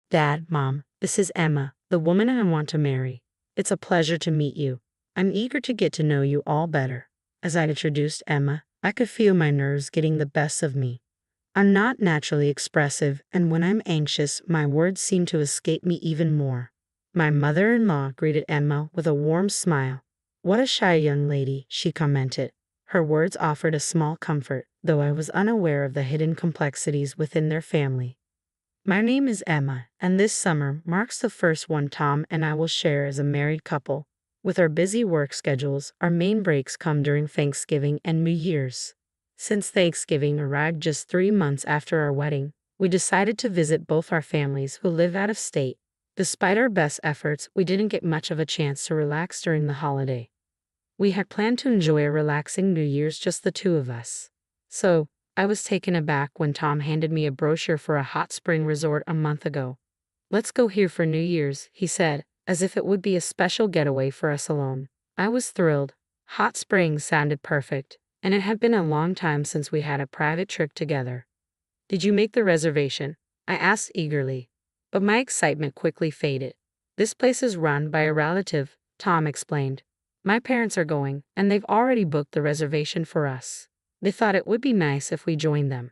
Dad, Mom, this is Emma, the woman I want to marry. It's a pleasure to meet you. I'm eager to get to know you all better. As I introduced Emma, I could feel my nerves getting the best of me. I'm not naturally expressive, and when I'm anxious, my words seem to escape me even more. My mother-in-law greeted Emma with a warm smile. "What a shy young lady," she commented. Her words offered a small comfort, though I was unaware of the hidden complexities within their family. My name is Emma, and this summer marks the first one Tom and I will share as a married couple. With our busy work schedules, our main breaks come during Thanksgiving and New Year's. Since Thanksgiving arrived just 3 months after our wedding, we decided to visit both our families who live out of state. Despite our best efforts, we didn't get much of a chance to relax during the holiday. We had planned to enjoy a relaxing New Year's, just the two of us. So, I was taken aback when Tom handed me a brochure for a hot spring resort a month ago. "Let's go here for New Year's," he said, as if it would be a special getaway for us alone. I was thrilled. Hot springs sounded perfect, and it had been a long time since we had a private trip together. "Did you make the reservation?" I asked eagerly. But my excitement quickly faded. "This place is run by a relative," Tom explained. "My parents are going, and they've already booked the reservation for us. They thought it would be nice if we joined them."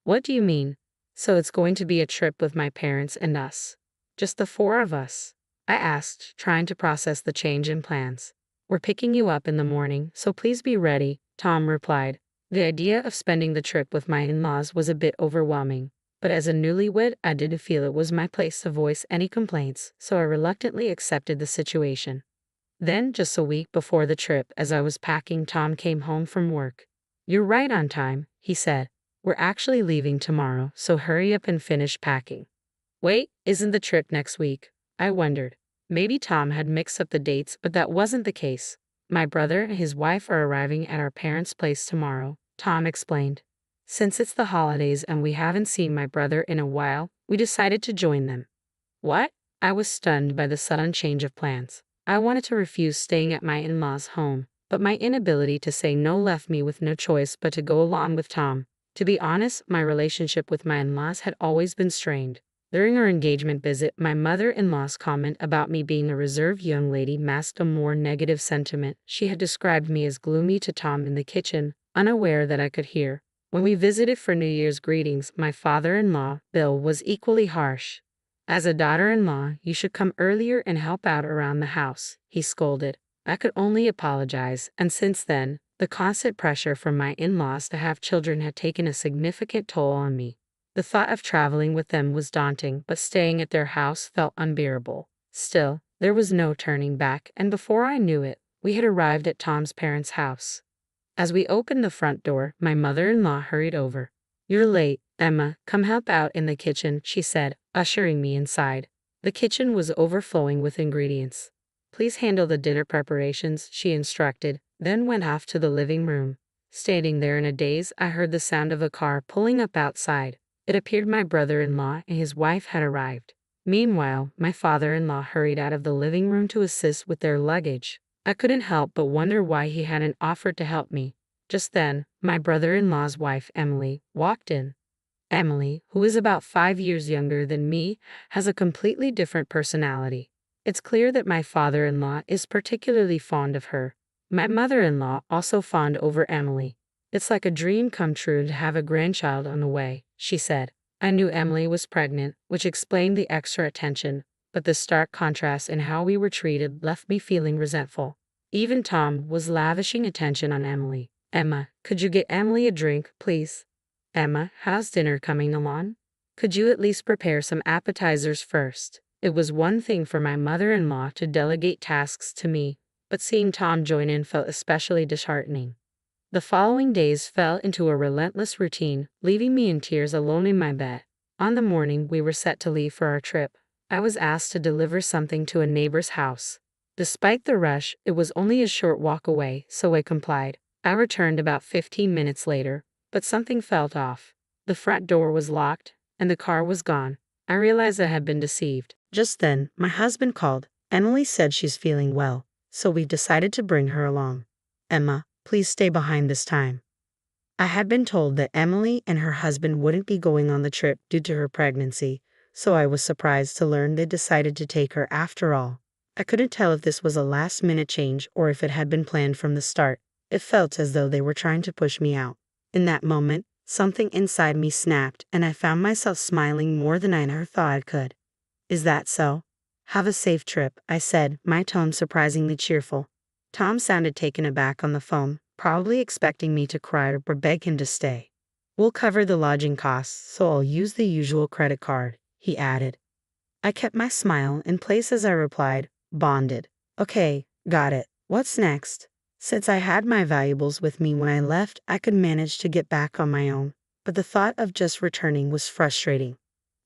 "What do you mean?" "So it's going to be a trip with my parents and us. Just the four of us?" I asked, trying to process the change in plans. "We're picking you up in the morning, so please be ready," Tom replied. The idea of spending the trip with my in-laws was a bit overwhelming, but as a newlywed, I didn't feel it was my place to voice any complaints, so I reluctantly accepted the situation. Then, just a week before the trip, as I was packing, Tom came home from work. "You're right on time," he said. "We're actually leaving tomorrow, so hurry up and finish packing." "Wait, isn't the trip next week?" I wondered. Maybe Tom had mixed up the dates, but that wasn't the case. "My brother and his wife are arriving at our parents' place tomorrow," Tom explained. "Since it's the holidays and we haven't seen my brother in a while, we decided to join them." "What?" I was stunned by the sudden change of plans. I wanted to refuse staying at my in-laws' home, but my inability to say no left me with no choice but to go along with Tom. To be honest, my relationship with my in-laws had always been strained. During our engagement visit, my mother-in-law's comment about me being a reserved young lady masked a more negative sentiment. She had described me as gloomy to Tom in the kitchen, unaware that I could hear. When we visited for New Year's greetings, my father-in-law, Bill, was equally harsh. "As a daughter-in-law, you should come earlier and help out around the house," he scolded. I could only apologize, and since then, the constant pressure from my in-laws to have children had taken a significant toll on me. The thought of traveling with them was daunting, but staying at their house felt unbearable. Still, there was no turning back, and before I knew it, we had arrived at Tom's parents' house. As we opened the front door, my mother-in-law hurried over. "You're late, Emma. Come help out in the kitchen," she said, ushering me inside. The kitchen was overflowing with ingredients. "Please handle the dinner preparations," she instructed, then went off to the living room. Standing there in a daze, I heard the sound of a car pulling up outside. It appeared my brother-in-law and his wife had arrived. Meanwhile, my father-in-law hurried out of the living room to assist with their luggage. I couldn't help but wonder why he hadn't offered to help me. Just then, my brother-in-law's wife, Emily, walked in. Emily, who is about 5 years younger than me, has a completely different personality. It's clear that my father-in-law is particularly fond of her. My mother-in-law also fawned over Emily. "It's like a dream come true to have a grandchild on the way," she said. I knew Emily was pregnant, which explained the extra attention, but the stark contrast in how we were treated left me feeling resentful. Even Tom was lavishing attention on Emily. "Emma, could you get Emily a drink, please?" "Emma, how's dinner coming along? Could you at least prepare some appetizers first?" It was one thing for my mother-in-law to delegate tasks to me, but seeing Tom join in felt especially disheartening. The following days fell into a relentless routine, leaving me in tears alone in my bed. On the morning we were set to leave for our trip, I was asked to deliver something to a neighbor's house. Despite the rush, it was only a short walk away, so I complied. I returned about 15 minutes later, but something felt off. The front door was locked, and the car was gone. I realized I had been deceived. Just then, my husband called. Emily said she's feeling well, so we decided to bring her along. "Emma, please stay behind this time." I had been told that Emily and her husband wouldn't be going on the trip due to her pregnancy, so I was surprised to learn they decided to take her after all. I couldn't tell if this was a last-minute change or if it had been planned from the start. It felt as though they were trying to push me out. In that moment, something inside me snapped, and I found myself smiling more than I ever thought I could. Is that so? Have a safe trip, I said, my tone surprisingly cheerful. Tom sounded taken aback on the phone, probably expecting me to cry or beg him to stay. We'll cover the lodging costs, so I'll use the usual credit card, he added. I kept my smile in place as I replied, bonded. Okay, got it. What's next? Since I had my valuables with me when I left, I could manage to get back on my own, but the thought of just returning was frustrating.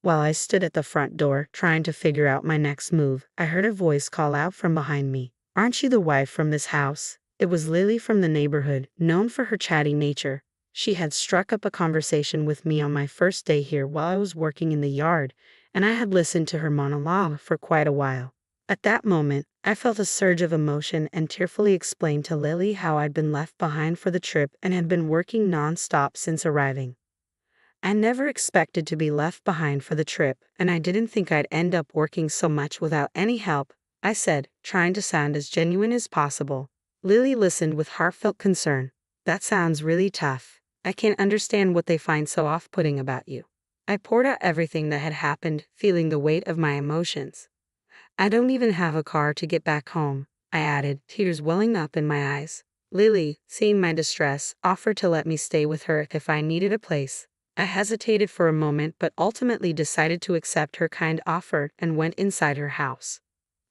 While I stood at the front door, trying to figure out my next move, I heard a voice call out from behind me. Aren't you the wife from this house? It was Lily from the neighborhood, known for her chatty nature. She had struck up a conversation with me on my first day here while I was working in the yard, and I had listened to her monologue for quite a while. At that moment, I felt a surge of emotion and tearfully explained to Lily how I'd been left behind for the trip and had been working non-stop since arriving. I never expected to be left behind for the trip, and I didn't think I'd end up working so much without any help, I said, trying to sound as genuine as possible. Lily listened with heartfelt concern. That sounds really tough. I can't understand what they find so off-putting about you. I poured out everything that had happened, feeling the weight of my emotions. I don't even have a car to get back home, I added, tears welling up in my eyes. Lily, seeing my distress, offered to let me stay with her if I needed a place. I hesitated for a moment but ultimately decided to accept her kind offer and went inside her house.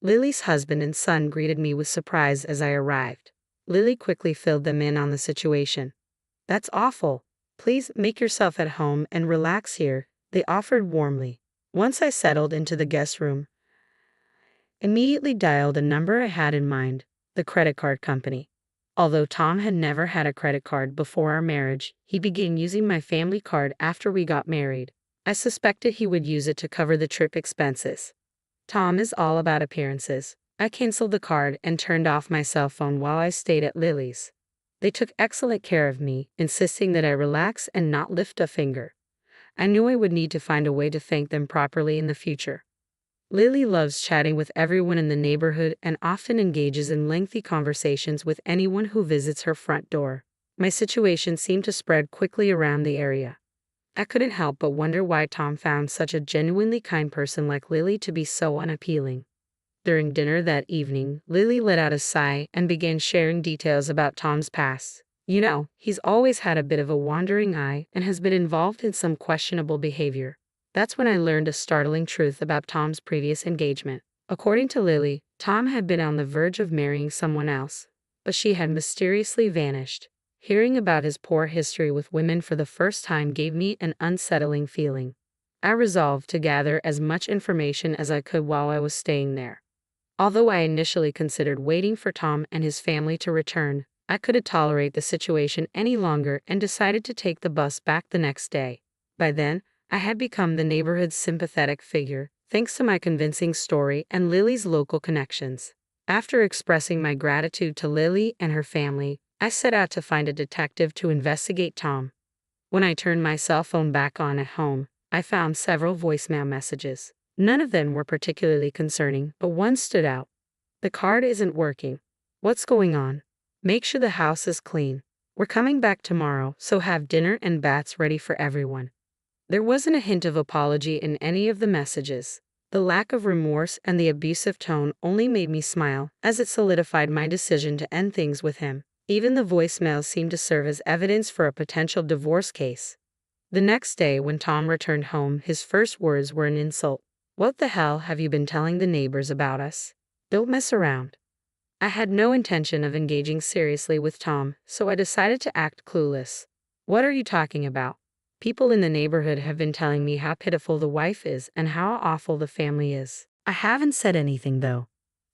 Lily's husband and son greeted me with surprise as I arrived. Lily quickly filled them in on the situation. That's awful. Please make yourself at home and relax here, they offered warmly. Once I settled into the guest room, immediately dialed a number I had in mind, the credit card company. Although Tom had never had a credit card before our marriage, he began using my family card after we got married. I suspected he would use it to cover the trip expenses. Tom is all about appearances. I canceled the card and turned off my cell phone while I stayed at Lily's. They took excellent care of me, insisting that I relax and not lift a finger. I knew I would need to find a way to thank them properly in the future. Lily loves chatting with everyone in the neighborhood and often engages in lengthy conversations with anyone who visits her front door. My situation seemed to spread quickly around the area. I couldn't help but wonder why Tom found such a genuinely kind person like Lily to be so unappealing. During dinner that evening, Lily let out a sigh and began sharing details about Tom's past. You know, he's always had a bit of a wandering eye and has been involved in some questionable behavior. That's when I learned a startling truth about Tom's previous engagement. According to Lily, Tom had been on the verge of marrying someone else, but she had mysteriously vanished. Hearing about his poor history with women for the first time gave me an unsettling feeling. I resolved to gather as much information as I could while I was staying there. Although I initially considered waiting for Tom and his family to return, I couldn't tolerate the situation any longer and decided to take the bus back the next day. By then, I had become the neighborhood's sympathetic figure, thanks to my convincing story and Lily's local connections. After expressing my gratitude to Lily and her family, I set out to find a detective to investigate Tom. When I turned my cell phone back on at home, I found several voicemail messages. None of them were particularly concerning, but one stood out. The card isn't working. What's going on? Make sure the house is clean. We're coming back tomorrow, so have dinner and baths ready for everyone. There wasn't a hint of apology in any of the messages. The lack of remorse and the abusive tone only made me smile, as it solidified my decision to end things with him. Even the voicemails seemed to serve as evidence for a potential divorce case. The next day, when Tom returned home, his first words were an insult. What the hell have you been telling the neighbors about us? Don't mess around. I had no intention of engaging seriously with Tom, so I decided to act clueless. What are you talking about? People in the neighborhood have been telling me how pitiful the wife is and how awful the family is. I haven't said anything though.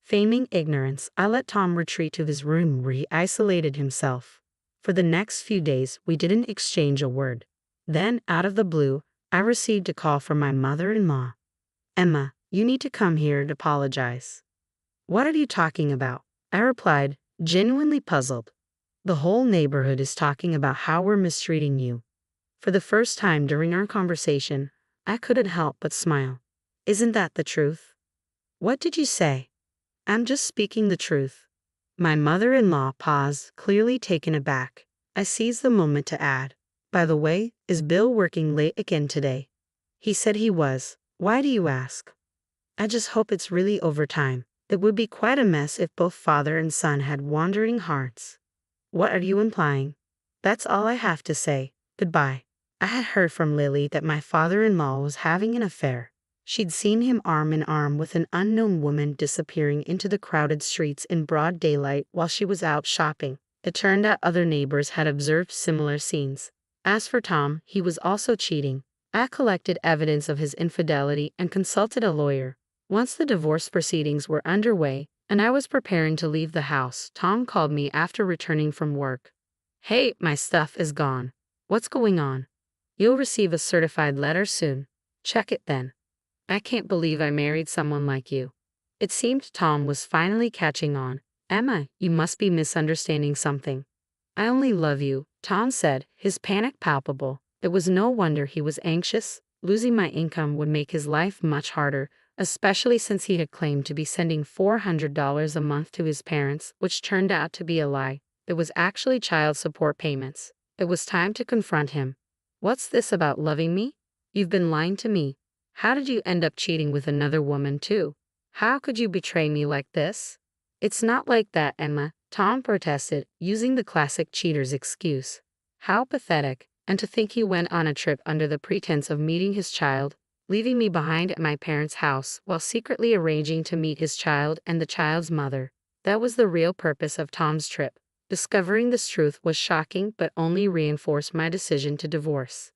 Feigning ignorance, I let Tom retreat to his room where he isolated himself. For the next few days, we didn't exchange a word. Then, out of the blue, I received a call from my mother-in-law. Emma, you need to come here and apologize. What are you talking about? I replied, genuinely puzzled. The whole neighborhood is talking about how we're mistreating you. For the first time during our conversation, I couldn't help but smile. Isn't that the truth? What did you say? I'm just speaking the truth. My mother-in-law paused, clearly taken aback. I seized the moment to add, by the way, is Bill working late again today? He said he was. Why do you ask? I just hope it's really overtime. It would be quite a mess if both father and son had wandering hearts. What are you implying? That's all I have to say. Goodbye. I had heard from Lily that my father-in-law was having an affair. She'd seen him arm in arm with an unknown woman disappearing into the crowded streets in broad daylight while she was out shopping. It turned out other neighbors had observed similar scenes. As for Tom, he was also cheating. I collected evidence of his infidelity and consulted a lawyer. Once the divorce proceedings were underway, and I was preparing to leave the house, Tom called me after returning from work. Hey, my stuff is gone. What's going on? You'll receive a certified letter soon. Check it then. I can't believe I married someone like you. It seemed Tom was finally catching on. Emma, you must be misunderstanding something. I only love you, Tom said, his panic palpable. It was no wonder he was anxious. Losing my income would make his life much harder, especially since he had claimed to be sending $400 a month to his parents, which turned out to be a lie. It was actually child support payments. It was time to confront him. What's this about loving me? You've been lying to me. How did you end up cheating with another woman too? How could you betray me like this? It's not like that, Emma, Tom protested, using the classic cheater's excuse. How pathetic, and to think he went on a trip under the pretense of meeting his child, leaving me behind at my parents' house while secretly arranging to meet his child and the child's mother. That was the real purpose of Tom's trip. Discovering this truth was shocking but only reinforced my decision to divorce.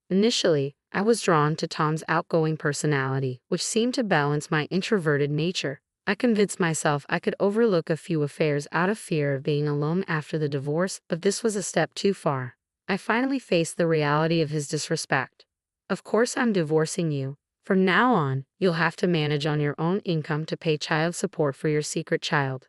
Initially, I was drawn to Tom's outgoing personality, which seemed to balance my introverted nature. I convinced myself I could overlook a few affairs out of fear of being alone after the divorce, but this was a step too far. I finally faced the reality of his disrespect. Of course I'm divorcing you. From now on, you'll have to manage on your own income to pay child support for your secret child.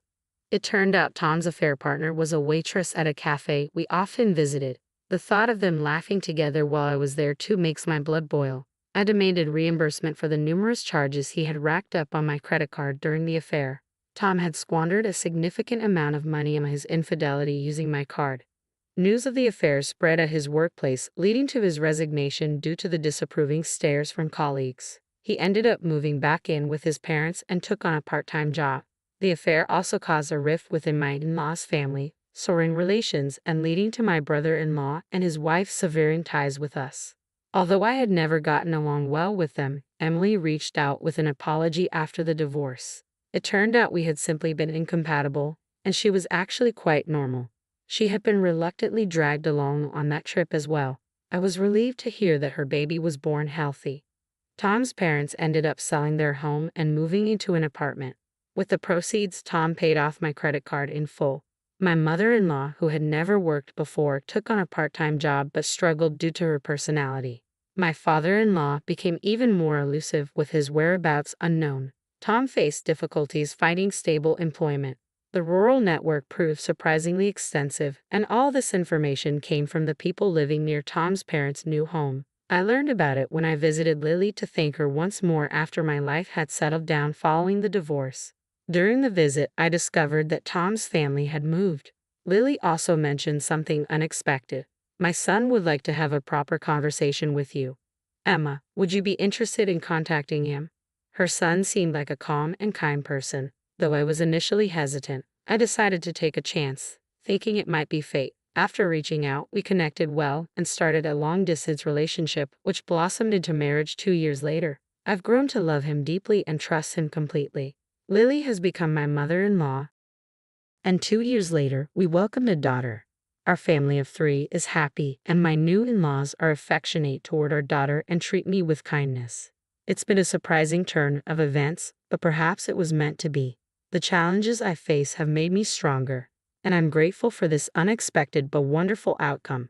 It turned out Tom's affair partner was a waitress at a cafe we often visited. The thought of them laughing together while I was there too makes my blood boil. I demanded reimbursement for the numerous charges he had racked up on my credit card during the affair. Tom had squandered a significant amount of money on his infidelity using my card. News of the affair spread at his workplace, leading to his resignation due to the disapproving stares from colleagues. He ended up moving back in with his parents and took on a part-time job. The affair also caused a rift within my in-law's family, souring relations and leading to my brother-in-law and his wife severing ties with us. Although I had never gotten along well with them, Emily reached out with an apology after the divorce. It turned out we had simply been incompatible, and she was actually quite normal. She had been reluctantly dragged along on that trip as well. I was relieved to hear that her baby was born healthy. Tom's parents ended up selling their home and moving into an apartment. With the proceeds, Tom paid off my credit card in full. My mother-in-law, who had never worked before, took on a part-time job but struggled due to her personality. My father-in-law became even more elusive with his whereabouts unknown. Tom faced difficulties finding stable employment. The rural network proved surprisingly extensive, and all this information came from the people living near Tom's parents' new home. I learned about it when I visited Lily to thank her once more after my life had settled down following the divorce. During the visit, I discovered that Tom's family had moved. Lily also mentioned something unexpected. My son would like to have a proper conversation with you. Emma, would you be interested in contacting him? Her son seemed like a calm and kind person. Though I was initially hesitant, I decided to take a chance, thinking it might be fate. After reaching out, we connected well and started a long-distance relationship, which blossomed into marriage 2 years later. I've grown to love him deeply and trust him completely. Lily has become my mother-in-law, and 2 years later, we welcomed a daughter. Our family of 3 is happy, and my new in-laws are affectionate toward our daughter and treat me with kindness. It's been a surprising turn of events, but perhaps it was meant to be. The challenges I face have made me stronger, and I'm grateful for this unexpected but wonderful outcome.